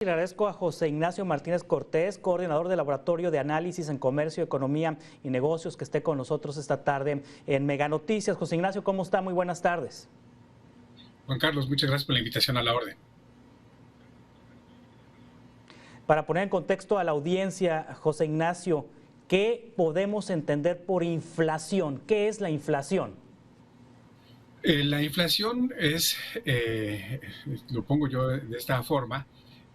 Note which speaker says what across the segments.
Speaker 1: Le agradezco a José Ignacio Martínez Cortés, coordinador del Laboratorio de Análisis en Comercio, Economía y Negocios, que esté con nosotros esta tarde en Mega Noticias. José Ignacio, ¿cómo está? Muy buenas tardes.
Speaker 2: Juan Carlos, muchas gracias por la invitación a la orden.
Speaker 1: Para poner en contexto a la audiencia, José Ignacio, ¿qué podemos entender por inflación? ¿Qué es la inflación?
Speaker 2: La inflación es, lo pongo yo de esta forma,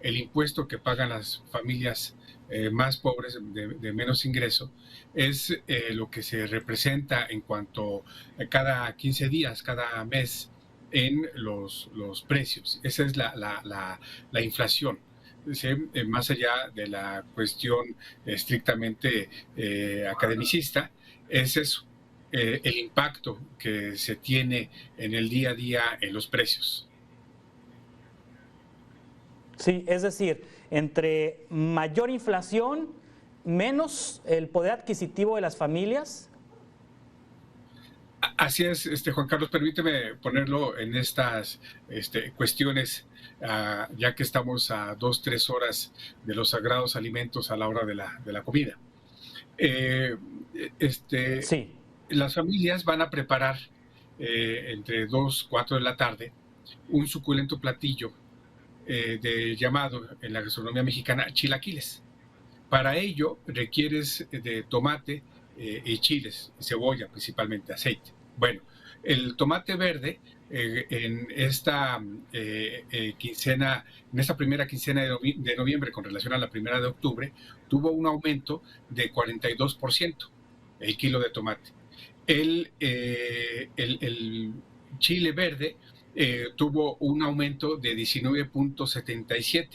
Speaker 2: el impuesto que pagan las familias más pobres de menos ingreso, es lo que se representa en cuanto a cada 15 días, cada mes, en los precios. Esa es la inflación. ¿Sí? Más allá de la cuestión estrictamente academicista, es eso, el impacto que se tiene en el día a día en los precios.
Speaker 1: Sí, es decir, entre mayor inflación, menos el poder adquisitivo de las familias.
Speaker 2: Así es, Juan Carlos, permíteme ponerlo en estas cuestiones, ya que estamos a 2, 3 horas de los sagrados alimentos a la hora de la comida. Eh, este,
Speaker 1: Sí.
Speaker 2: las familias van a preparar entre 2, 4 de la tarde un suculento platillo llamado en la gastronomía mexicana chilaquiles. Para ello requieres de tomate y chiles, cebolla principalmente, aceite. Bueno, el tomate verde en esta quincena, en esta primera quincena de noviembre con relación a la primera de octubre, tuvo un aumento de 42% el kilo de tomate. El chile verde tuvo un aumento de 19.77,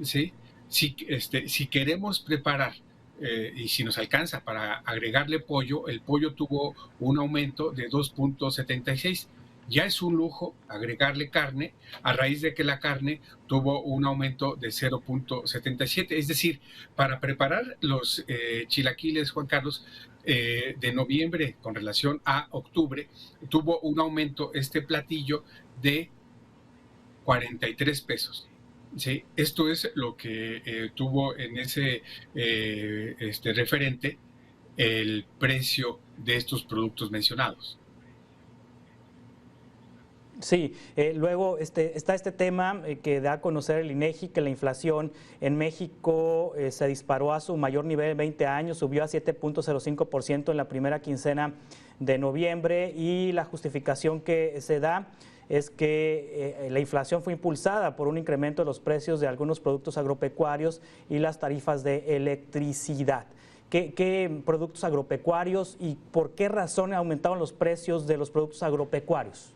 Speaker 2: ¿sí? Si queremos preparar y si nos alcanza para agregarle pollo, el pollo tuvo un aumento de 2.76. Ya es un lujo agregarle carne a raíz de que la carne tuvo un aumento de 0.77. Es decir, para preparar los chilaquiles, Juan Carlos, de noviembre con relación a octubre, tuvo un aumento este platillo de 43 pesos. Sí, esto es lo que tuvo en ese referente el precio de estos productos mencionados.
Speaker 1: Sí, luego está este tema que da a conocer el INEGI, que la inflación en México se disparó a su mayor nivel en 20 años, subió a 7.05% en la primera quincena de noviembre, y la justificación que se da es que la inflación fue impulsada por un incremento de los precios de algunos productos agropecuarios y las tarifas de electricidad. ¿Qué productos agropecuarios y por qué razón aumentaron los precios de los productos agropecuarios?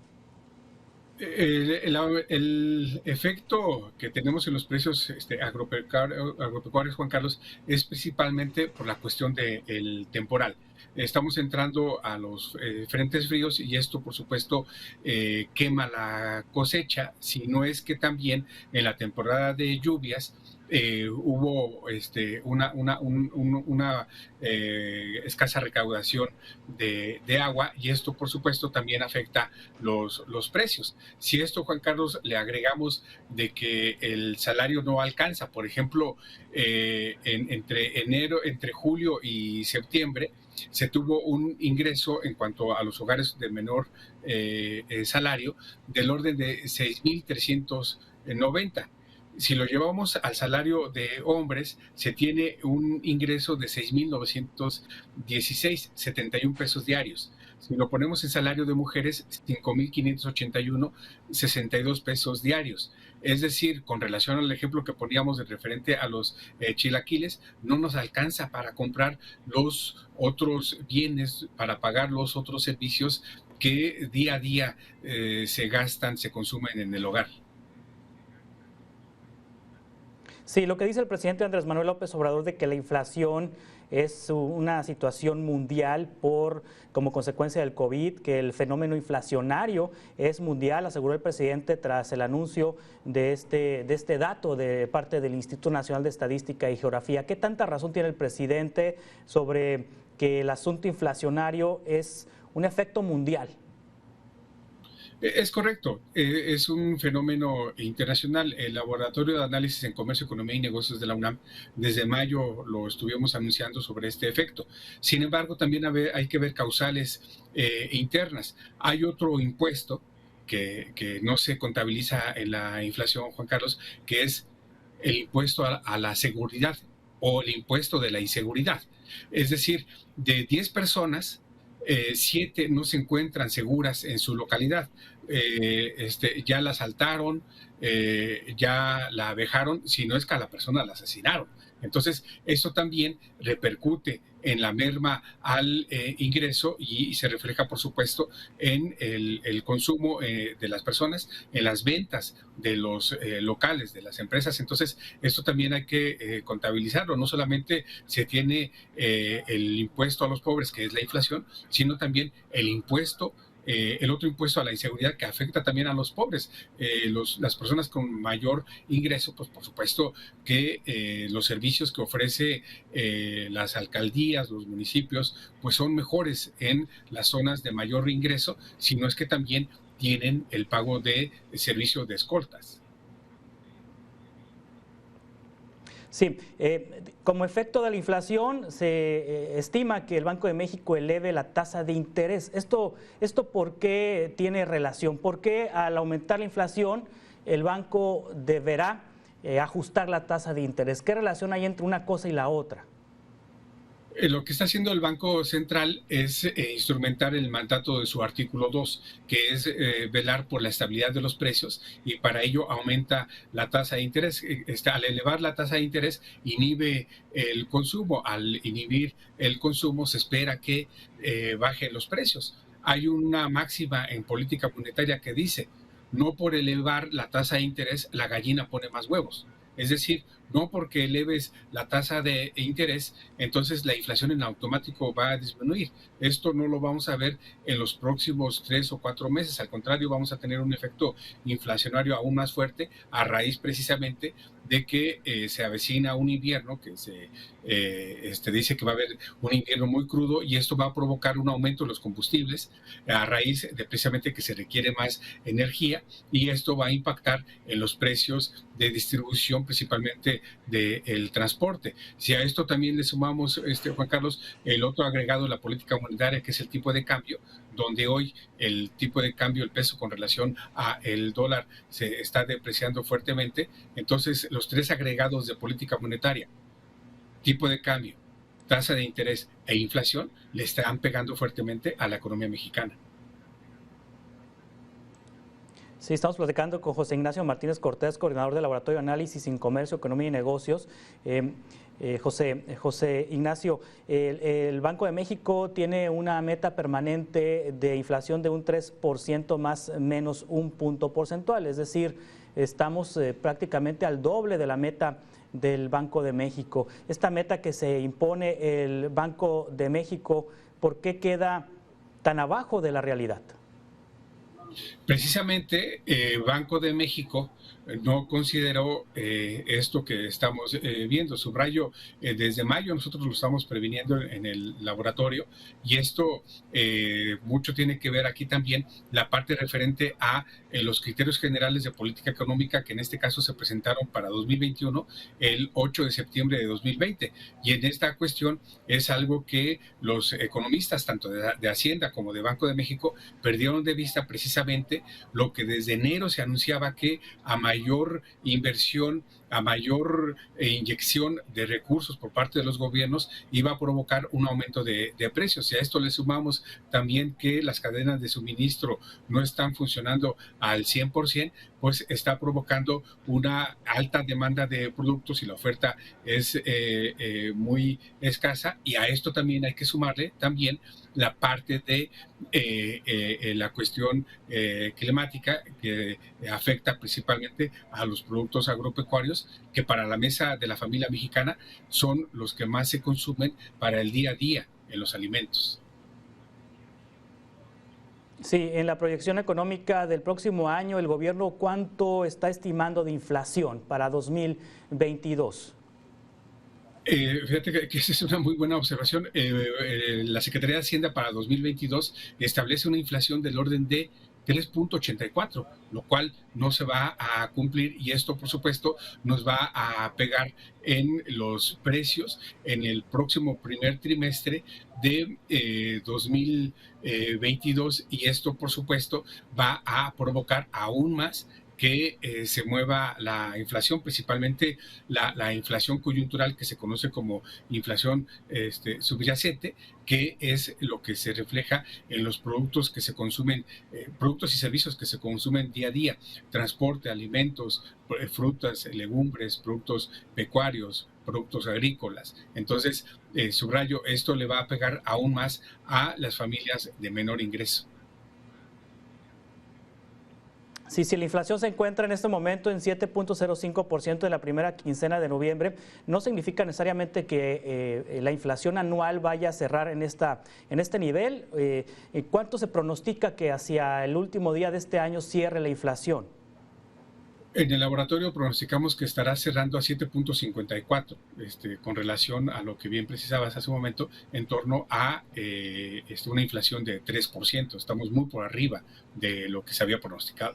Speaker 2: El efecto que tenemos en los precios agropecuarios, Juan Carlos, es principalmente por la cuestión del temporal. Estamos entrando a los frentes fríos y esto, por supuesto, quema la cosecha, si no es que también en la temporada de lluvias hubo una escasa recaudación de agua, y esto, por supuesto, también afecta los precios. Si esto, Juan Carlos, le agregamos de que el salario no alcanza, por ejemplo, entre julio y septiembre, se tuvo un ingreso en cuanto a los hogares de menor salario del orden de 6,390. Si lo llevamos al salario de hombres, se tiene un ingreso de 6,916, 71 pesos diarios. Si lo ponemos en salario de mujeres, 5,581, 62 pesos diarios. Es decir, con relación al ejemplo que poníamos de referente a los chilaquiles, no nos alcanza para comprar los otros bienes, para pagar los otros servicios que día a día se gastan, se consumen en el hogar.
Speaker 1: Sí, lo que dice el presidente Andrés Manuel López Obrador de que la inflación es una situación mundial como consecuencia del COVID, que el fenómeno inflacionario es mundial, aseguró el presidente tras el anuncio de este dato de parte del Instituto Nacional de Estadística y Geografía. ¿Qué tanta razón tiene el presidente sobre que el asunto inflacionario es un efecto mundial?
Speaker 2: Es correcto, es un fenómeno internacional. El Laboratorio de Análisis en Comercio, Economía y Negocios de la UNAM, desde mayo lo estuvimos anunciando sobre este efecto. Sin embargo, también hay que ver causales internas. Hay otro impuesto que no se contabiliza en la inflación, Juan Carlos, que es el impuesto a la seguridad o el impuesto de la inseguridad. Es decir, de 10 personas, 7 no se encuentran seguras en su localidad. Ya la asaltaron, ya la avejaron, si no es que a la persona la asesinaron. Entonces, esto también repercute en la merma al ingreso y se refleja, por supuesto, en el consumo de las personas, en las ventas de los locales, de las empresas. Entonces, esto también hay que contabilizarlo. No solamente se tiene el impuesto a los pobres, que es la inflación, sino también el otro impuesto a la inseguridad que afecta también a los pobres. Las personas con mayor ingreso, pues por supuesto que los servicios que ofrece las alcaldías, los municipios, pues son mejores en las zonas de mayor ingreso, si no es que también tienen el pago de servicio de escoltas.
Speaker 1: Sí, como efecto de la inflación se estima que el Banco de México eleve la tasa de interés. ¿Esto por qué tiene relación? ¿Por qué al aumentar la inflación el banco deberá ajustar la tasa de interés? ¿Qué relación hay entre una cosa y la otra?
Speaker 2: Lo que está haciendo el Banco Central es instrumentar el mandato de su artículo 2, que es velar por la estabilidad de los precios, y para ello aumenta la tasa de interés. Al elevar la tasa de interés, inhibe el consumo. Al inhibir el consumo, se espera que bajen los precios. Hay una máxima en política monetaria que dice: no por elevar la tasa de interés, la gallina pone más huevos. Es decir, no porque eleves la tasa de interés, entonces la inflación en automático va a disminuir. Esto no lo vamos a ver en los próximos 3 o 4 meses. Al contrario, vamos a tener un efecto inflacionario aún más fuerte a raíz precisamente de que se avecina un invierno, que se dice que va a haber un invierno muy crudo, y esto va a provocar un aumento de los combustibles a raíz de precisamente que se requiere más energía, y esto va a impactar en los precios de distribución, principalmente del transporte. Si a esto también le sumamos, Juan Carlos, el otro agregado de la política monetaria, que es el tipo de cambio, donde hoy el tipo de cambio, el peso con relación a el dólar, se está depreciando fuertemente. Entonces, los 3 agregados de política monetaria, tipo de cambio, tasa de interés e inflación, le están pegando fuertemente a la economía mexicana.
Speaker 1: Sí, estamos platicando con José Ignacio Martínez Cortés, coordinador del Laboratorio de Análisis en Comercio, Economía y Negocios. José Ignacio, el Banco de México tiene una meta permanente de inflación de un 3% más menos un punto porcentual, es decir, estamos prácticamente al doble de la meta del Banco de México. Esta meta que se impone el Banco de México, ¿por qué queda tan abajo de la realidad?
Speaker 2: Precisamente Banco de México no consideró esto que estamos viendo. Subrayo, desde mayo nosotros lo estamos previniendo en el laboratorio, y esto mucho tiene que ver aquí también la parte referente a los criterios generales de política económica, que en este caso se presentaron para 2021 el 8 de septiembre de 2020. Y en esta cuestión es algo que los economistas, tanto de Hacienda como de Banco de México, perdieron de vista precisamente lo que desde enero se anunciaba, que a mayor inversión, a mayor inyección de recursos por parte de los gobiernos, iba a provocar un aumento de precios. Y a esto le sumamos también que las cadenas de suministro no están funcionando al 100%, pues está provocando una alta demanda de productos y la oferta es muy escasa. Y a esto también hay que sumarle también la parte de la cuestión climática, que afecta principalmente a los productos agropecuarios, que para la mesa de la familia mexicana son los que más se consumen para el día a día en los alimentos.
Speaker 1: Sí, en la proyección económica del próximo año, el gobierno, ¿cuánto está estimando de inflación para 2022?
Speaker 2: Fíjate que esa es una muy buena observación. La Secretaría de Hacienda para 2022 establece una inflación del orden de 3.84, lo cual no se va a cumplir y esto, por supuesto, nos va a pegar en los precios en el próximo primer trimestre de 2022 y esto, por supuesto, va a provocar aún más que se mueva la inflación, principalmente la inflación coyuntural que se conoce como inflación subyacente, que es lo que se refleja en los productos que se consumen, productos y servicios que se consumen día a día, transporte, alimentos, frutas, legumbres, productos pecuarios, productos agrícolas. Entonces, subrayo, esto le va a pegar aún más a las familias de menor ingreso.
Speaker 1: Sí, si la inflación se encuentra en este momento en 7.05% de la primera quincena de noviembre, no significa necesariamente que la inflación anual vaya a cerrar en este nivel. ¿Cuánto se pronostica que hacia el último día de este año cierre la inflación?
Speaker 2: En el laboratorio pronosticamos que estará cerrando a 7.54, con relación a lo que bien precisabas hace un momento, en torno a una inflación de 3%. Estamos muy por arriba de lo que se había pronosticado.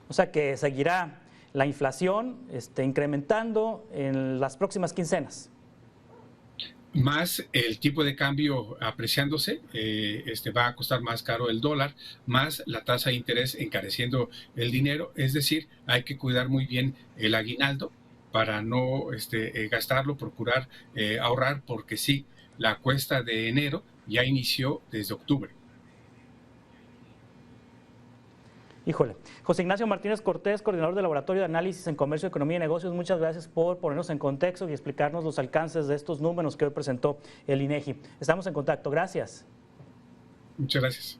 Speaker 1: O sea que seguirá la inflación incrementando en las próximas quincenas.
Speaker 2: Más el tipo de cambio apreciándose, va a costar más caro el dólar, más la tasa de interés encareciendo el dinero, es decir, hay que cuidar muy bien el aguinaldo para no gastarlo, procurar ahorrar, porque sí, la cuesta de enero ya inició desde octubre.
Speaker 1: Híjole. José Ignacio Martínez Cortés, coordinador del Laboratorio de Análisis en Comercio, Economía y Negocios, muchas gracias por ponernos en contexto y explicarnos los alcances de estos números que hoy presentó el INEGI. Estamos en contacto. Gracias.
Speaker 2: Muchas gracias.